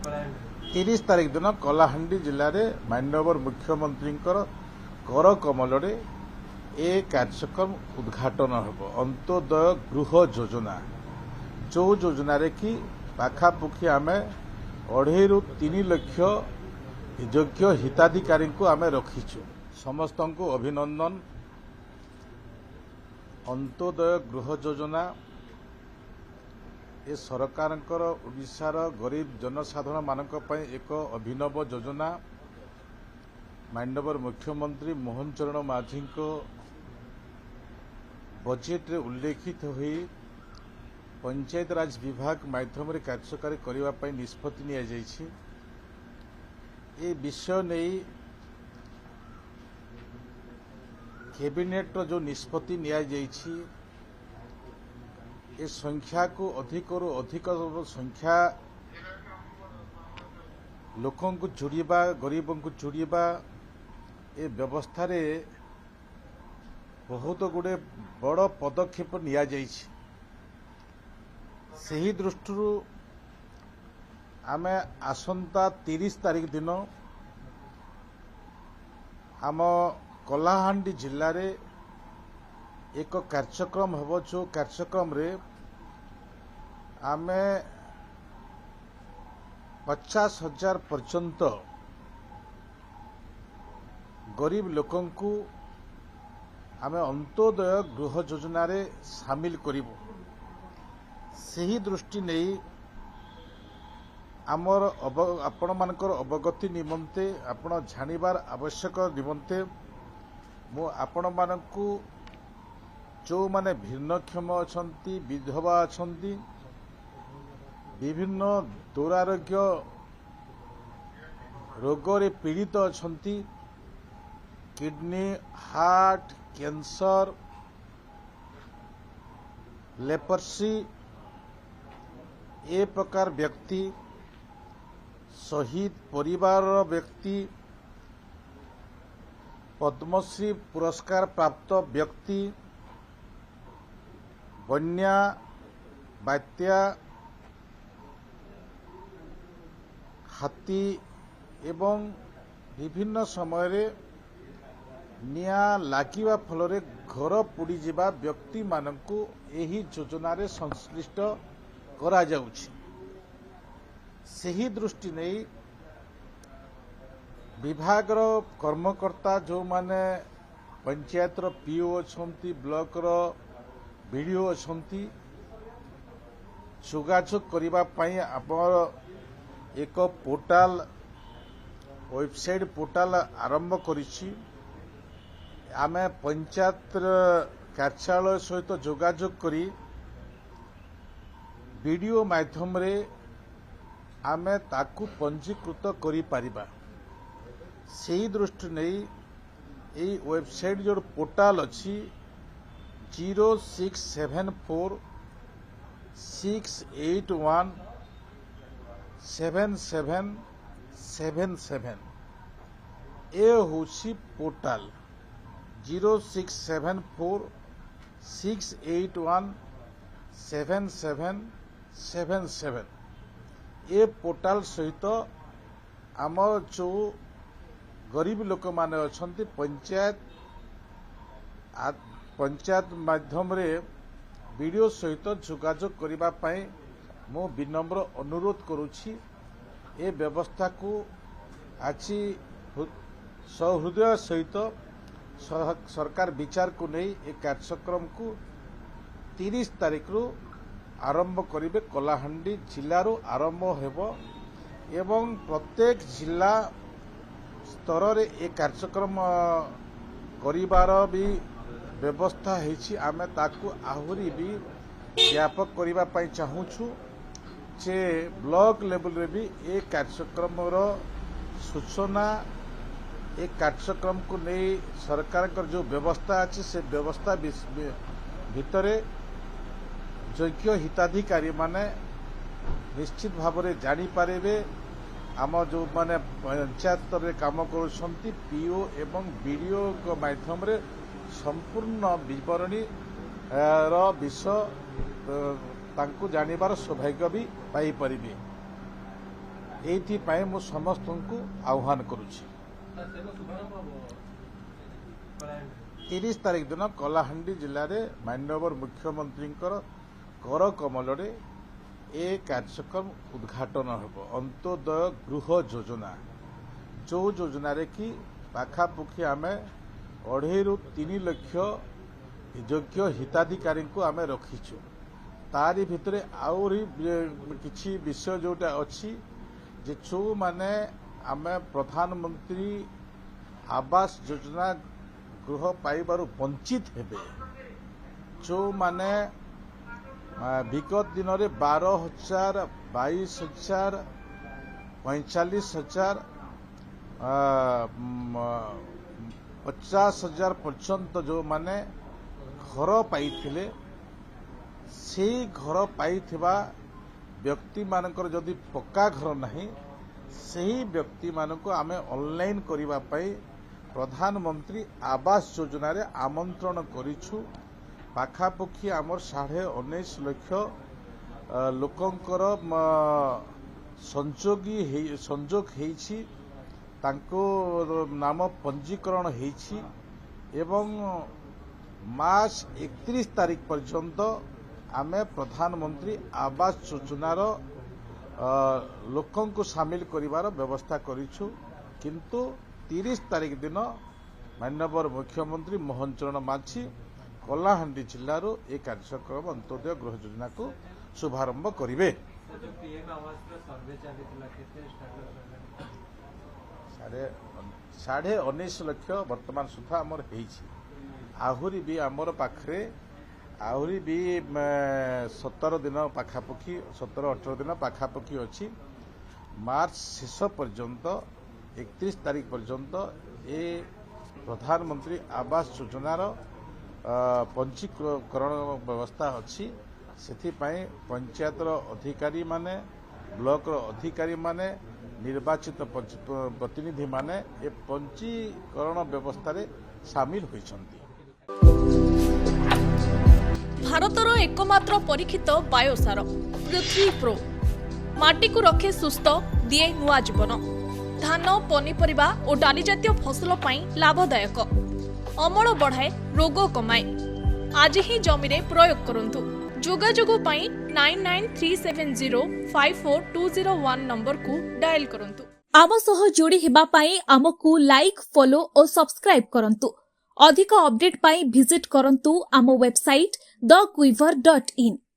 30 तारीख दिन कलाहांडी जिले में माननीय मुख्यमंत्री कर कमल ए कार्यक्रम उद्घाटन होब। अंत्योदय गृह योजना जो योजना रे कि पाखापुखी आम 2.5 ରୁ 3 लाख योग्य हिताधिकारी को आम रखीचु। समस्त को अभिनंदन। अंत्योदय गृह योजना ए सरकार ओडिशार गरीब जनसाधारण मानक एक अभिनव योजना। माननीय मुख्यमंत्री मोहन चरण माझी को बजेट रे उल्लेखित हुई पंचायत राज विभाग माध्यम रे कार्यकारी करने निष्पत्ति निया जायछि। ए विषय नहीं कैबिनेट जो निष्पत्ति निया जायछि ए संख्या को अधिक संख्या लोकों को जोड़िबा गरीबों को जोड़िबा ए व्यवस्था रे बहुत गुड़े बड़ पदक्षेप निया जायछि। सही दृष्टि आमे आसंता 30 तारीख दिन आम कलाहांडी जिले रे एक कार्यक्रम हम जो कार्यक्रम रे आमे 50,000 पर्यंत गरीब लोकों को आमे अंत्योदय गृह योजना रे शामिल करिबो। सही दृष्टि नहीं आमर आपण मानकर अवगति निमंते आपण जानिबार आवश्यक निमंते मु आपण मानकु जो माने भिन्नक्षम अछंती विधवा अछंती विभिन्न दुरारोग्य रोग रे पीड़ित अछंती किडनी हार्ट कैंसर लेपर्सी ए प्रकार व्यक्ति शहीद परिवार व्यक्ति पद्मश्री पुरस्कार प्राप्त व्यक्ति बन्या बात्या हाथी एवं विभिन्न समय रे निया लागिबा फल घर पोड़ी जिबा व्यक्ति मानकु एही योजना रे संश्लिष्ट करा जाउछि। सही दृष्टि नहीं विभाग रो कर्मकर्ता जो माने पंचायत रो पीओ अछंती ब्लॉक रो वीडियो अछंती जोगाजोग करिबा पई हमर एक पोर्टाल वेबसाइट पोर्टाल आरंभ करिछि। आमे पंचायत कार्यालय सहित जोगाजोग करी वीडियो माध्यम रे आमे ताकू पंजीकृत करि पारिबा। सही दृष्टि नहीं एई वेबसाइट जो पोर्टाल अछि 0674 681 7777 ए होछि पोर्टाल 0674 681 7777 ए पोर्टाल सहित आम जो गरीब लोक माने अछंती पंचायत माध्यम रे वीडियो सहित जोगाजोग करिबा पई मो विनम्र अनुरोध करुछि। ए व्यवस्था को आज सहृदय सहित सरकार विचार को नहीं ए कार्यक्रम को 30 तारीख रु आरंभ करिबे। कलाहांडी जिल्लारो आरंभ हेबो एवं प्रत्येक जिला स्तर रे ए कार्यक्रम करिबार भी व्यवस्था हेछि। आमे ताकू आहुरी भी व्यापक करिबा पई चाहूछु जे ब्लॉक लेवल रे भी ए कार्यक्रम रो सूचना ए कार्यक्रम को नहीं सरकार कर जो व्यवस्था अछि से व्यवस्था भितरे योग्य हिताधिकारी माने निश्चित भाव में जानी पारे। आम जो माने पंचायत स्तर रे काम करुछंती पीओ एवं बीडीओ को माध्यम रे संपूर्ण विवरणी विषय तांकु जानिबार सौभाग्य भी पाई परिबे। एइथिपाई मु समस्त को आह्वान करुछि। 30 तारीख दिन कलाहांडी जिले में माननीय मुख्यमंत्री कर कमल ए कार्यक्रम उद्घाटन होब। अंत्योदय गृह योजना जो योजना रे कि पाखापुखी आम 2.5 ରୁ 3 लाख योग्य हिताधिकारी को आम रखीचु। तारी भितर आउरी किछि विषय जोटा अच्छी जे जो माने आम प्रधानमंत्री आवास योजना गृह पाइबारु वंचित हेबे, जो माने विगत दिन में 12,000, 22,000, 45,000, 50,000 पर्यंत जो माने घर पाइथिले से घर पाइथिबा व्यक्ति मानकर जदि पक्का घर नहीं सही व्यक्ति मानक आमे ऑनलाइन करिबा पई प्रधानमंत्री आवास योजना रे आमंत्रण करिछु। पाखापुखी आमर 19.5 लाख लोकंकर संजोग हेछि, तांको नाम पंजीकरण हेछि एवं मार्च 31 तारीख पर्यंत आमे प्रधानमंत्री आवास योजनार लोकं को शामिल करिवार व्यवस्था करिछु। किंतु 30 तारीख दिन माननीय मुख्यमंत्री मोहन चरण माझी कलाहांडी जिल्लारो ए कार्यक्रम अंत्योदय गृह योजना को शुभारंभ करिवे। 19.5 लाख वर्तमान सुधा आमर हेछि। आहुरी भी आमर पाखरे आहुरी भी 17 दिन पाखापुखी 17-18 दिन पाखापुखी अच्छी। मार्च शेष पर्यंत 31 तारीख पर्यंत ए प्रधानमंत्री आवास योजनार पंजीकरण व्यवस्था अच्छी। सेथिपाई पंचायतर अधिकारी माने, ब्लॉक अधिकारी माने, निर्वाचित प्रतिनिधि माने ए पंजीकरण व्यवस्था रे शामिल होइछन्ति। भारतर एकमात्र परीक्षित बायोसार पृथ्वी प्रो माटी को रखे सुस्थ दिए नुआ जीवन। धान, पनीपरिबा और डाली जातीय फसल पई लाभदायक, अमल बढ़ाए, रोग कमाए। आज ही जमी रे प्रयोग करंतु। जोगाजोग पई 9937054201 नंबर को डायल करंतु। आम सह जोड़ी हेबा पई आमको लाइक, फॉलो और सब्सक्राइब करंतु। अधिक अपडेट पाई विजिट करंतु आम वेबसाइट thequiver.in।